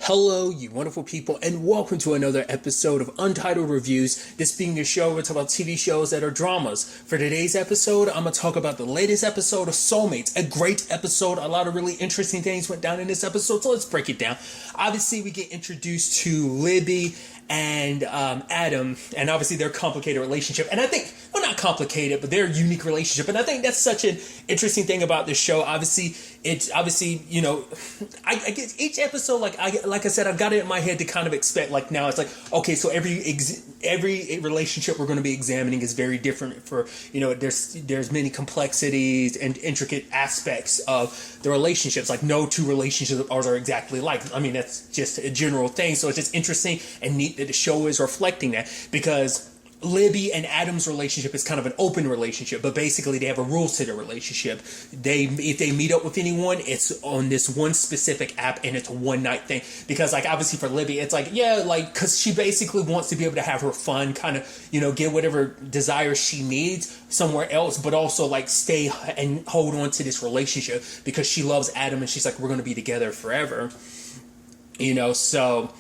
Hello, you wonderful people, and welcome to another episode of Untitled Reviews. This being a show where we talk about TV shows that are dramas. For today's episode, I'm going to talk about the latest episode of Soulmates. A great episode. A lot of really interesting things went down in this episode, so let's break it down. Obviously, we get introduced to Libby and Adam, and obviously their complicated relationship. And I think, well, not complicated, but their unique relationship. And I think that's such an interesting thing about this show. Obviously, you know, I get each episode, like I said, I've got it in my head to kind of expect, like, now it's like, okay, so every relationship we're going to be examining is very different for, you know, there's many complexities and intricate aspects of the relationships. Like, no two relationships are exactly like. I mean, that's just a general thing. So it's just interesting and neat that the show is reflecting that, because Libby and Adam's relationship is kind of an open relationship, but basically they have a rules to their relationship. If they meet up with anyone, it's on this one specific app, and it's a one night thing. Because, like, obviously for Libby, it's like, yeah, like, because she basically wants to be able to have her fun, kind of, you know, get whatever desires she needs somewhere else, but also like stay and hold on to this relationship because she loves Adam, and she's like, we're going to be together forever, you know. So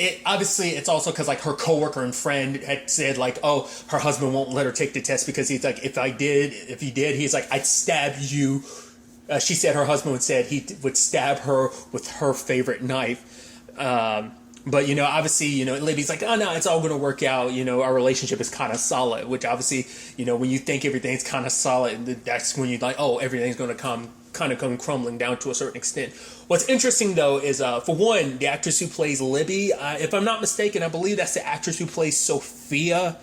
it's also because, like, her coworker and friend had said, like, oh, her husband won't let her take the test because he's like, if he did, he's like, I'd stab you. She said her husband said he would stab her with her favorite knife. But, you know, obviously, you know, Libby's like, oh, no, it's all going to work out. You know, our relationship is kind of solid, which obviously, you know, when you think everything's kind of solid, that's when you're like, oh, everything's going to come crumbling down to a certain extent. What's interesting, though, is, for one, the actress who plays Libby, if I'm not mistaken, I believe that's the actress who plays Sophia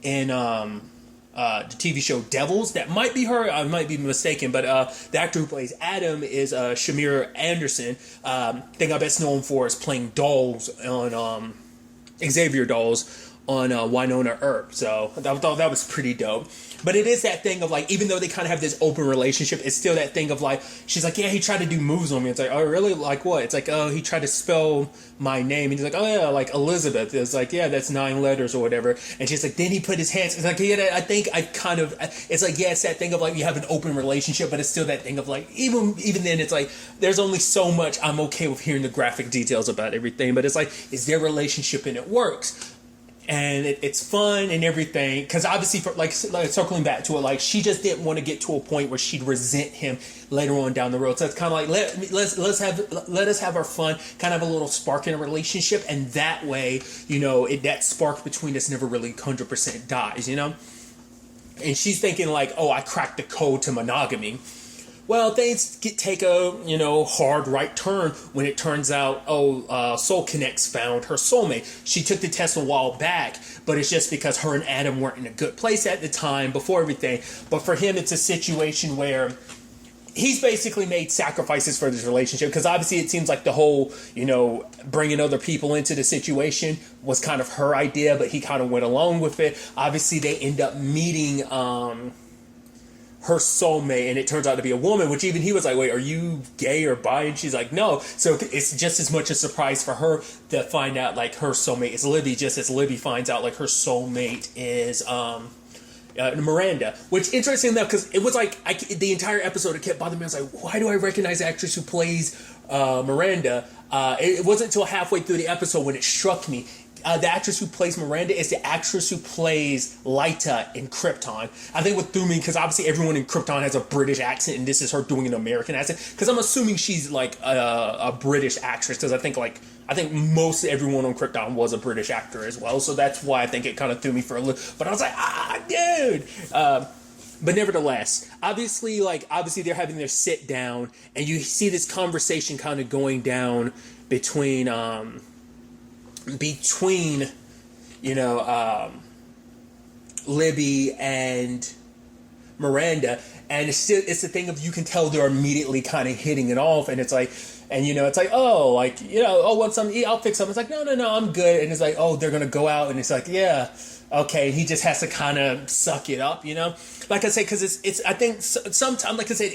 in the TV show Devils. That might be her. I might be mistaken. But the actor who plays Adam is Shamir Anderson. Thing I best known for is playing Dolls on Xavier Dolls on Winona Earp. So I thought that was pretty dope. But it is that thing of, like, even though they kind of have this open relationship, it's still that thing of, like, she's like, yeah, he tried to do moves on me. It's like, oh, really? Like what? It's like, oh, he tried to spell my name. And he's like, oh, yeah, like Elizabeth. It's like, yeah, that's 9 letters or whatever. And she's like, then he put his hands. It's like, yeah, I think I kind of, it's like, yeah, it's that thing of, like, you have an open relationship, but it's still that thing of, like, even then, it's like, there's only so much I'm okay with hearing the graphic details about everything. But it's like, it's their relationship and it works. And it's fun and everything, because obviously, for like circling back to it, like, she just didn't want to get to a point where she'd resent him later on down the road. So it's kind of like, let us have our fun, kind of have a little spark in a relationship, and that way, you know, that spark between us never really 100% dies, you know. And she's thinking, like, oh, I cracked the code to monogamy. Well, things take a, you know, hard right turn when it turns out, Soul Connect's found her soulmate. She took the test a while back, but it's just because her and Adam weren't in a good place at the time before everything. But for him, it's a situation where he's basically made sacrifices for this relationship, because obviously it seems like the whole, you know, bringing other people into the situation was kind of her idea, but he kind of went along with it. Obviously, they end up meeting her soulmate, and it turns out to be a woman, which even he was like, wait, are you gay or bi? And she's like, no. So it's just as much a surprise for her to find out, like, her soulmate is Libby, just as Libby finds out, like, her soulmate is Miranda. Which, interesting enough, because it was like, the entire episode, it kept bothering me. I was like, why do I recognize the actress who plays Miranda? It wasn't until halfway through the episode when it struck me. The actress who plays Miranda is the actress who plays Lyta in Krypton. I think what threw me, because obviously everyone in Krypton has a British accent, and this is her doing an American accent, because I'm assuming she's like a British actress, because I think most everyone on Krypton was a British actor as well, so that's why I think it kind of threw me for a loop. But I was like, dude. But nevertheless, obviously they're having their sit down, and you see this conversation kind of going down between you know, Libby and Miranda, and it's the thing of, you can tell they're immediately kind of hitting it off, and it's like, and, you know, it's like, oh, like, you know, oh, want something to eat? I'll fix something. It's like, no, I'm good. And it's like, oh, they're gonna go out, and it's like, yeah, okay. He just has to kind of suck it up, you know, like I say, because it's I think sometimes, like I said,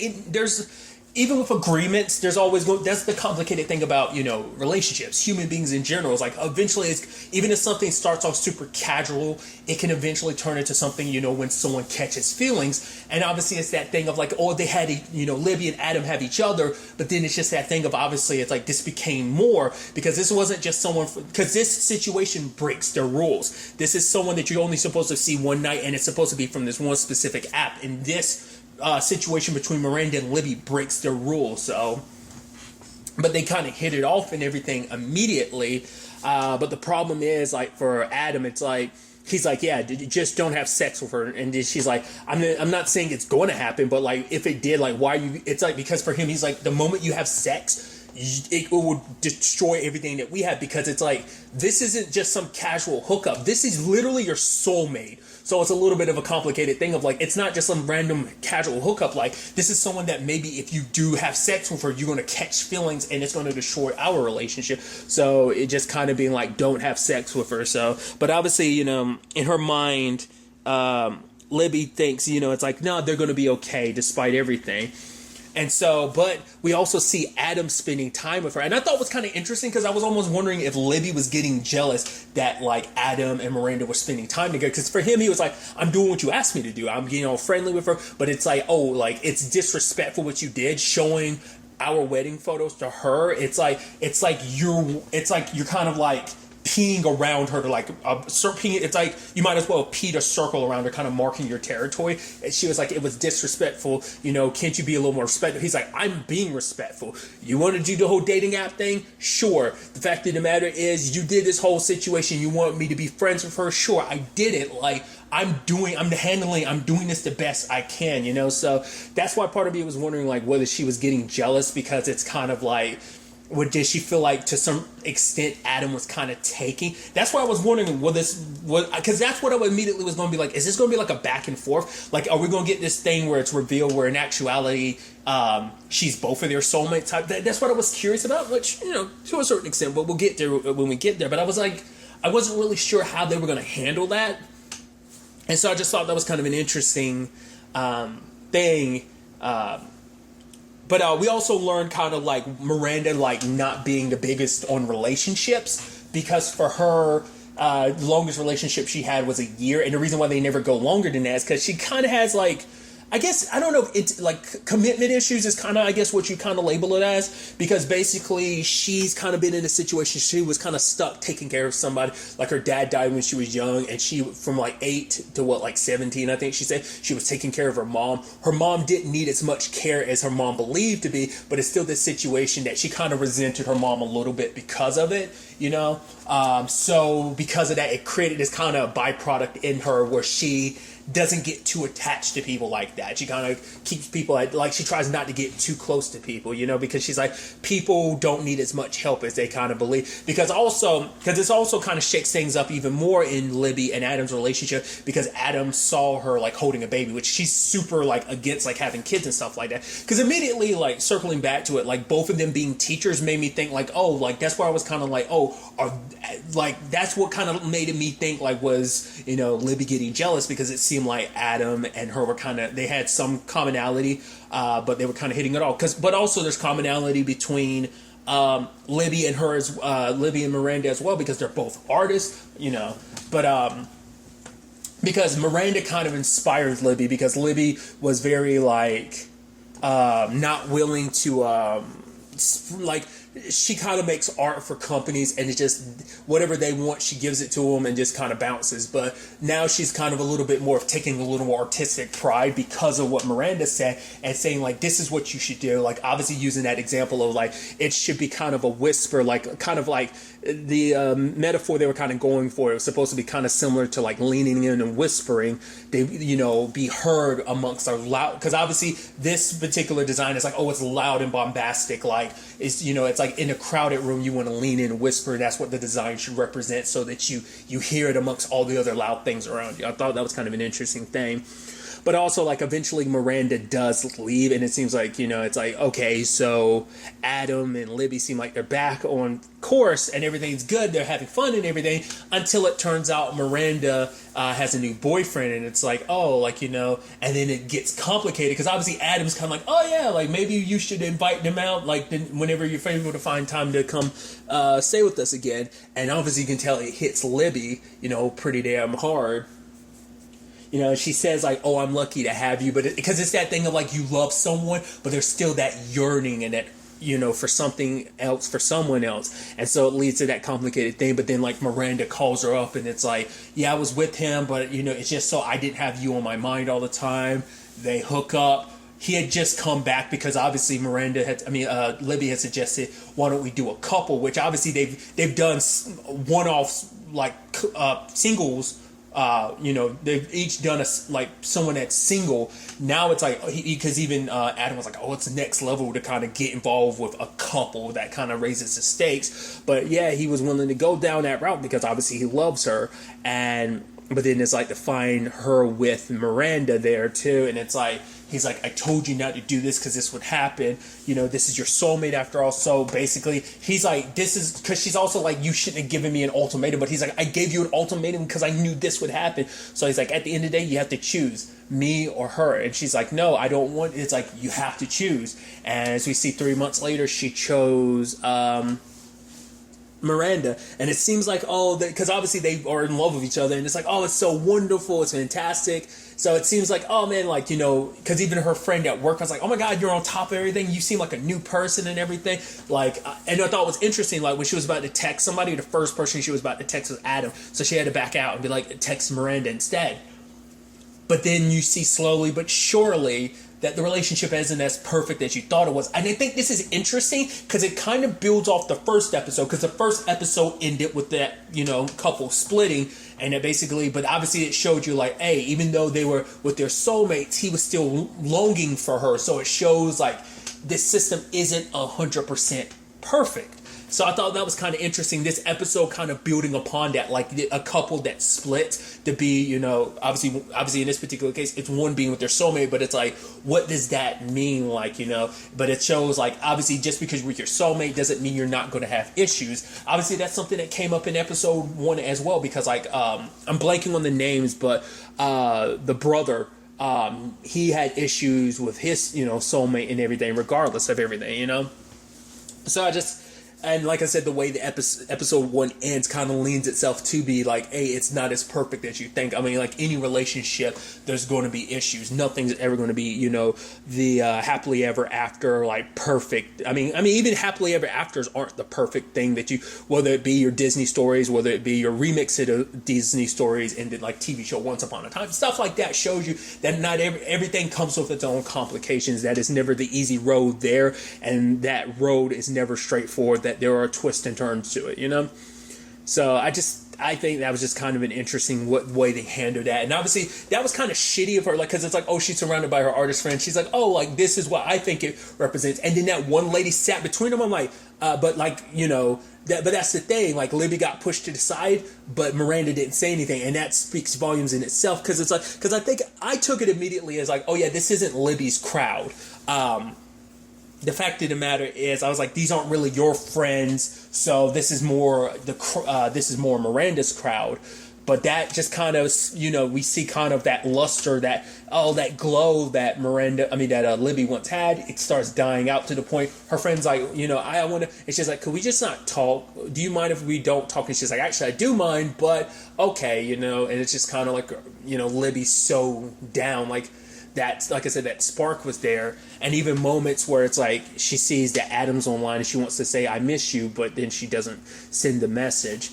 even with agreements, there's always that's the complicated thing about, you know, relationships, human beings in general. Is like eventually, even if something starts off super casual, it can eventually turn into something, you know, when someone catches feelings. And obviously it's that thing of like, oh, they had, you know, Libby and Adam have each other, but then it's just that thing of obviously it's like this became more because this wasn't just someone, because this situation breaks their rules. This is someone that you're only supposed to see one night, and it's supposed to be from this one specific app. And this situation between Miranda and Libby breaks their rules. So, but they kind of hit it off and everything immediately. But the problem is, like, for Adam, it's like, he's like, yeah, just don't have sex with her. And she's like, I'm not saying it's going to happen, but like, if it did, like, why you, it's like, because for him, he's like, the moment you have sex, it will destroy everything that we have, because it's like, this isn't just some casual hookup. This is literally your soulmate. So it's a little bit of a complicated thing of like, it's not just some random casual hookup. Like, this is someone that maybe if you do have sex with her, you're going to catch feelings and it's going to destroy our relationship. So it just kind of being like, don't have sex with her. So, but obviously, you know, in her mind, Libby thinks, you know, it's like, no, they're going to be okay despite everything. And so, but we also see Adam spending time with her. And I thought it was kind of interesting because I was almost wondering if Libby was getting jealous that like Adam and Miranda were spending time together. Because for him, he was like, I'm doing what you asked me to do. I'm, you know, friendly with her. But it's like, oh, like, it's disrespectful what you did, showing our wedding photos to her. It's like you're kind of like peeing around her to like it's like you might as well pee a circle around her, kind of marking your territory. And she was like, it was disrespectful, you know, can't you be a little more respectful? He's like, I'm being respectful. You want to do the whole dating app thing? Sure. The fact of the matter is, you did this whole situation, you want me to be friends with her? Sure, I did it. Like, I'm doing this the best I can, you know? So that's why part of me was wondering like whether she was getting jealous, because it's kind of like, did she feel like to some extent Adam was kind of taking? That's why I was wondering because that's what I immediately was going to be like, is this going to be like a back and forth? Like, are we going to get this thing where it's revealed where in actuality she's both of their soulmate type? That's what I was curious about, which, you know, to a certain extent, but we'll get there when we get there. But I was like, I wasn't really sure how they were going to handle that. And so I just thought that was kind of an interesting thing. But we also learned kind of like Miranda like not being the biggest on relationships, because for her, the longest relationship she had was a year. And the reason why they never go longer than that is because she kind of has like, I guess, I don't know if it's like commitment issues is kind of, I guess, what you kind of label it as, because basically she's kind of been in a situation, she was kind of stuck taking care of somebody. Like, her dad died when she was young, and she, from like 8 to like 17, I think she said, she was taking care of her mom. Her mom didn't need as much care as her mom believed to be, but it's still this situation that she kind of resented her mom a little bit because of it, you know? So because of that, it created this kind of byproduct in her where she doesn't get too attached to people like that. She kind of keeps people like she tries not to get too close to people, you know, because she's like, people don't need as much help as they kind of believe. Because this also kind of shakes things up even more in Libby and Adam's relationship, because Adam saw her like holding a baby, which she's super like against like having kids and stuff like that. Because immediately, like, circling back to it, like both of them being teachers made me think like, oh, like that's where I was kind of like, oh, like that's what kind of made me think like, was, you know, Libby getting jealous, because it seemed like Adam and her were kind of, they had some commonality, but they were kind of hitting it all. But also there's commonality between Libby and her as Libby and Miranda as well, because they're both artists, you know. But because Miranda kind of inspired Libby, because Libby was very like not willing to like, she kind of makes art for companies, and it's just whatever they want, she gives it to them and just kind of bounces. But now she's kind of a little bit more of taking a little more artistic pride because of what Miranda said, and saying like, this is what you should do. Like, obviously using that example of like, it should be kind of a whisper, like kind of like the metaphor they were kind of going for. It was supposed to be kind of similar to like leaning in and whispering. They, you know, be heard amongst our loud, because obviously this particular design is like, oh, it's loud and bombastic. Like, it's, you know, it's like in a crowded room, you want to lean in and whisper. That's what the design should represent, so that you hear it amongst all the other loud things around you. I thought that was kind of an interesting thing. But also, like, eventually Miranda does leave, and it seems like, it's like, okay, so Adam and Libby seem like they're back on course and everything's good, they're having fun and everything, until it turns out Miranda has a new boyfriend, and it's like, oh, like, and then it gets complicated, because obviously Adam's kind of like, oh yeah, like, maybe you should invite them out, like, whenever you're able to find time to come stay with us again. And obviously you can tell it hits Libby, pretty damn hard. She says, like, oh, I'm lucky to have you, but because it's that thing of, like, you love someone, but there's still that yearning and that, for something else, for someone else. And so it leads to that complicated thing. But then, like, Miranda calls her up, and it's like, yeah, I was with him, but, it's just so I didn't have you on my mind all the time. They hook up. He had just come back because obviously Libby had suggested, why don't we do a couple, which obviously they've done one-offs, like, singles. They've each done someone that's single. Now it's like, because even Adam was like, oh, it's next level to kind of get involved with a couple. That kind of raises the stakes. But yeah, he was willing to go down that route because obviously he loves her. But then it's like to find her with Miranda there too, and it's like, he's like, I told you not to do this because this would happen. This is your soulmate after all. So basically, he's like, this is because she's also like, you shouldn't have given me an ultimatum. But he's like, I gave you an ultimatum because I knew this would happen. So he's like, at the end of the day, you have to choose me or her. And she's like, no, I don't want. It's like, you have to choose. And as we see 3 months later, she chose Miranda, and it seems like, oh, because obviously they are in love with each other, and it's like, oh, it's so wonderful, it's fantastic. So it seems like, oh man, like, because even her friend at work was like, oh my god, you're on top of everything, you seem like a new person and everything, like, and I thought it was interesting, like, when she was about to text somebody, the first person she was about to text was Adam, so she had to back out and be like, text Miranda instead. But then you see slowly but surely that the relationship isn't as perfect as you thought it was. And I think this is interesting because it kind of builds off the first episode, because the first episode ended with that, couple splitting, and it basically, but obviously it showed you like, hey, even though they were with their soulmates, he was still longing for her. So it shows like this system isn't 100% perfect. So I thought that was kind of interesting. This episode kind of building upon that, like a couple that split to be, obviously in this particular case, it's one being with their soulmate, but it's like, what does that mean? Like, but it shows like, obviously just because you're with your soulmate doesn't mean you're not going to have issues. Obviously that's something that came up in episode 1 as well, because like, I'm blanking on the names, but the brother, he had issues with his, soulmate and everything, regardless of everything, So and like I said, the way the episode 1 ends kind of leans itself to be like, hey, it's not as perfect as you think. I mean, like any relationship, there's going to be issues. Nothing's ever going to be, the happily ever after, like perfect. I mean, even happily ever afters aren't the perfect thing that whether it be your Disney stories, whether it be your remix of Disney stories, and then like TV show Once Upon a Time, stuff like that shows you that not everything comes with its own complications. That is never the easy road there, and that road is never straightforward. That there are twists and turns to it, So I think that was just kind of an interesting way they handled that. And obviously that was kind of shitty of her, like, because it's like, oh, she's surrounded by her artist friends. She's like, oh, like, this is what I think it represents. And then that one lady sat between them. I'm like, but like, but that's the thing. Like, Libby got pushed to the side, but Miranda didn't say anything. And that speaks volumes in itself. Because it's like, because I think I took it immediately as like, oh yeah, this isn't Libby's crowd. The fact of the matter is, I was like, these aren't really your friends, so this is more Miranda's crowd. But that just kind of, we see kind of that luster, that glow that Libby once had. It starts dying out to the point her friend's like, I want to, and she's like, could we just not talk? Do you mind if we don't talk? And she's like, actually, I do mind, but okay, and it's just kind of like, Libby's so down, like, that, like I said, that spark was there. And even moments where it's like she sees that Adam's online and she wants to say, I miss you, but then she doesn't send the message.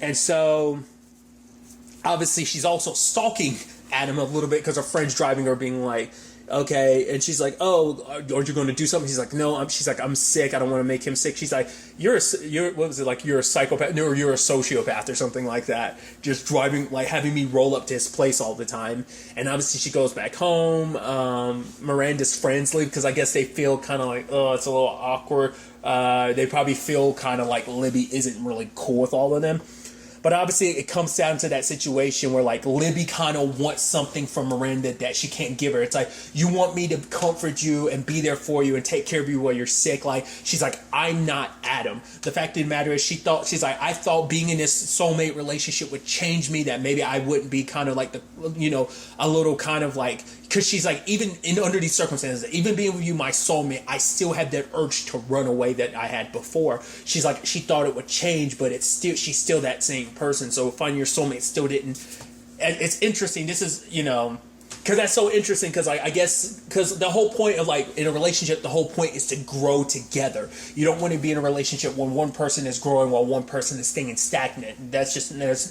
And so obviously she's also stalking Adam a little bit because her friend's driving her, being like, okay, and she's like, oh, aren't you going to do something? He's like, no, she's like, I'm sick, I don't want to make him sick. She's like, you're what was it, like, you're a psychopath, no, or you're a sociopath or something like that, just driving, like, having me roll up to his place all the time. And obviously she goes back home. Miranda's friends leave because I guess they feel kind of like, oh, it's a little awkward. They probably feel kind of like Libby isn't really cool with all of them. But obviously it comes down to that situation where like Libby kind of wants something from Miranda that she can't give her. It's like, you want me to comfort you and be there for you and take care of you while you're sick. Like, she's like, I'm not Adam. The fact of the matter is she's like, I thought being in this soulmate relationship would change me, that maybe I wouldn't be kind of like the, a little kind of like, because she's like, even under these circumstances, even being with you, my soulmate, I still have that urge to run away that I had before. She's like, she thought it would change, but she's still that same person. So finding your soulmate still didn't. And it's interesting. This is, because that's so interesting, because I guess because the whole point of like in a relationship, the whole point is to grow together. You don't want to be in a relationship when one person is growing while one person is staying stagnant.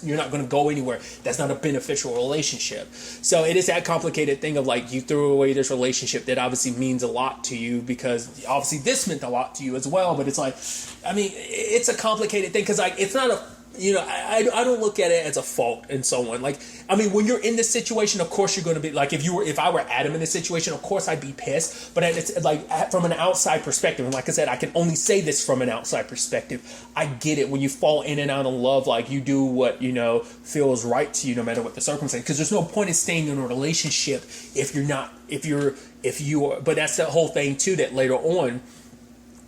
You're not going to go anywhere. That's not a beneficial relationship. So it is that complicated thing of like, you threw away this relationship that obviously means a lot to you, because obviously this meant a lot to you as well. But it's like, I mean, it's a complicated thing, because like, it's not a, I don't look at it as a fault in someone. Like, I mean, when you're in this situation, of course you're going to be like, if I were Adam in this situation, of course I'd be pissed. But it's like, from an outside perspective, and like I said, I can only say this from an outside perspective. I get it. When you fall in and out of love, like, you do what feels right to you, no matter what the circumstance. Because there's no point in staying in a relationship if you are. But that's the whole thing too. That later on,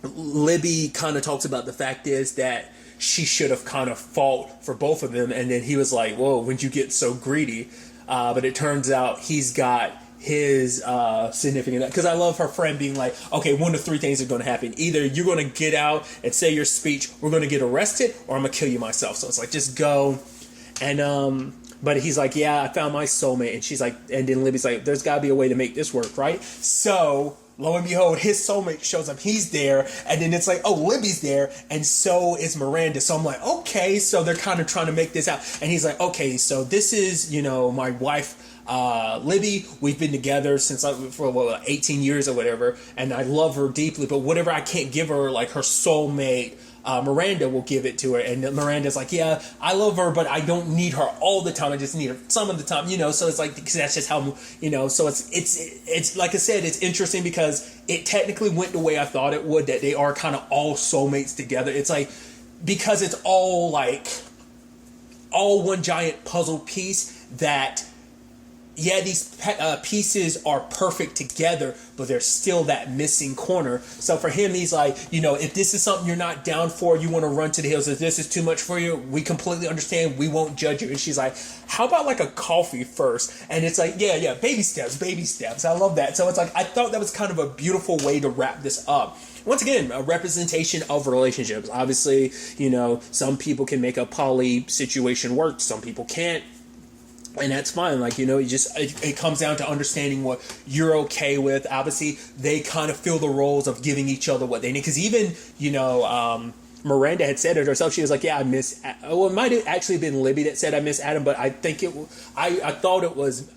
Libby kind of talks about the fact is that she should have kind of fought for both of them. And then he was like, whoa, when'd you get so greedy? But it turns out he's got his significant, because I love her friend being like, okay, one of three things are going to happen. Either you're going to get out and say your speech, we're going to get arrested, or I'm going to kill you myself. So it's like, just go. And, but he's like, yeah, I found my soulmate. And she's like, and then Libby's like, there's got to be a way to make this work, right? So lo and behold, his soulmate shows up. He's there. And then it's like, oh, Libby's there. And so is Miranda. So I'm like, okay. So they're kind of trying to make this out. And he's like, okay, so this is, my wife, Libby. We've been together since for 18 years or whatever. And I love her deeply. But whatever I can't give her, like her soulmate, Miranda will give it to her. And Miranda's like, yeah, I love her, but I don't need her all the time. I just need her some of the time, so it's like, because that's just how, so it's like I said, it's interesting because it technically went the way I thought it would, that they are kind of all soulmates together. It's like, because it's all like all one giant puzzle piece that, yeah, these pieces are perfect together, but there's still that missing corner. So for him, he's like, if this is something you're not down for, you want to run to the hills, if this is too much for you, we completely understand. We won't judge you. And she's like, how about like a coffee first? And it's like, yeah, baby steps. I love that. So it's like, I thought that was kind of a beautiful way to wrap this up. Once again, a representation of relationships. Obviously, some people can make a poly situation work. Some people can't. And that's fine. Like, it comes down to understanding what you're okay with. Obviously, they kind of fill the roles of giving each other what they need. Because even, Miranda had said it herself. She was like, yeah, I miss... Well, it might have actually been Libby that said I miss Adam, but I think I thought it was...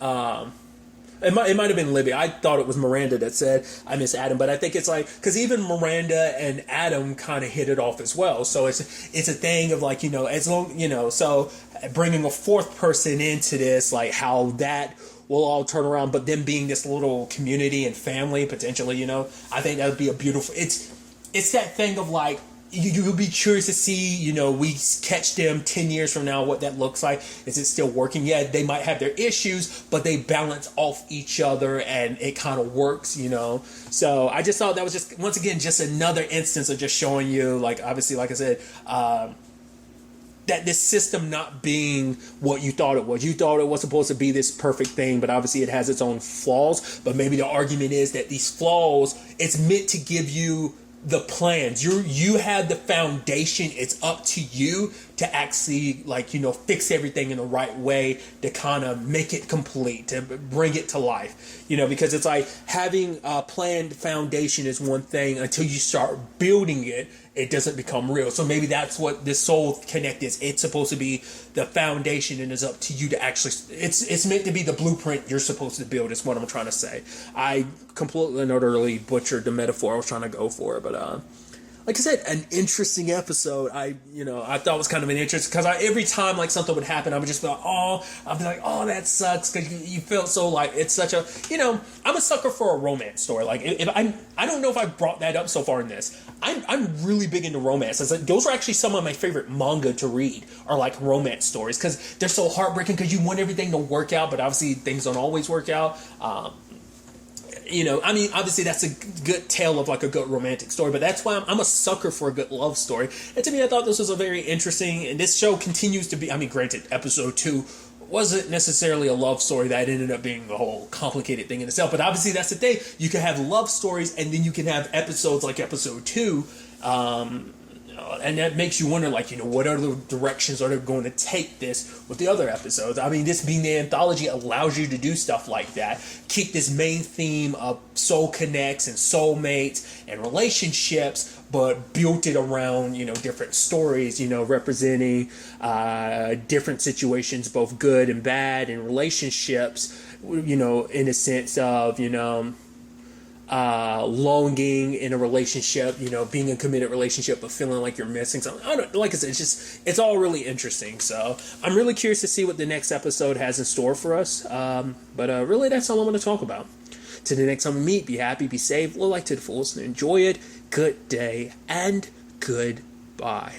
It might have been Libby. I thought it was Miranda that said I miss Adam, but I think it's like, because even Miranda and Adam kind of hit it off as well. So it's a thing of like, as long, so bringing a fourth person into this, like how that will all turn around, but them being this little community and family potentially, I think that would be a beautiful. It's that thing of like, you'll be curious to see, we catch them 10 years from now, what that looks like. Is it still working? Yeah, they might have their issues, but they balance off each other and it kind of works, So I just thought that was just, once again, just another instance of just showing you, like, obviously, like I said, that this system not being what you thought it was. You thought it was supposed to be this perfect thing, but obviously it has its own flaws. But maybe the argument is that these flaws, it's meant to give you the plans. You have the foundation. It's up to you to actually, like, fix everything in the right way to kind of make it complete, to bring it to life, because it's like having a planned foundation is one thing until you start building it. It doesn't become real. So maybe that's what this Soul Connect is. It's supposed to be the foundation, and it's up to you to actually, it's meant to be the blueprint you're supposed to build, is what I'm trying to say. I completely and utterly butchered the metaphor I was trying to go for, but like I said, an interesting episode. I thought it was kind of an interest because every time like something would happen, I would just be like, oh, that sucks, because you felt so like it's such a, I'm a sucker for a romance story. Like if I don't know if I brought that up so far in this. I'm really big into romance. It's like, those are actually some of my favorite manga to read, are like romance stories, because they're so heartbreaking, because you want everything to work out, but obviously things don't always work out. Obviously that's a good tale of like a good romantic story, but that's why I'm a sucker for a good love story. And to me, I thought this was a very interesting, and this show continues to be, granted, episode 2 wasn't necessarily a love story. That ended up being the whole complicated thing in itself, but obviously that's the thing. You can have love stories, and then you can have episodes like episode 2, and that makes you wonder, like, what other directions are they going to take this with the other episodes? This being the anthology allows you to do stuff like that. Keep this main theme of soul connects and soulmates and relationships, but built it around, different stories, representing different situations, both good and bad, and relationships, in a sense of, longing in a relationship, being in a committed relationship, but feeling like you're missing something. Like I said, it's all really interesting. So I'm really curious to see what the next episode has in store for us. But really, that's all I'm going to talk about. To the next time we meet, be happy, be safe, live life to the fullest, and enjoy it. Good day and goodbye.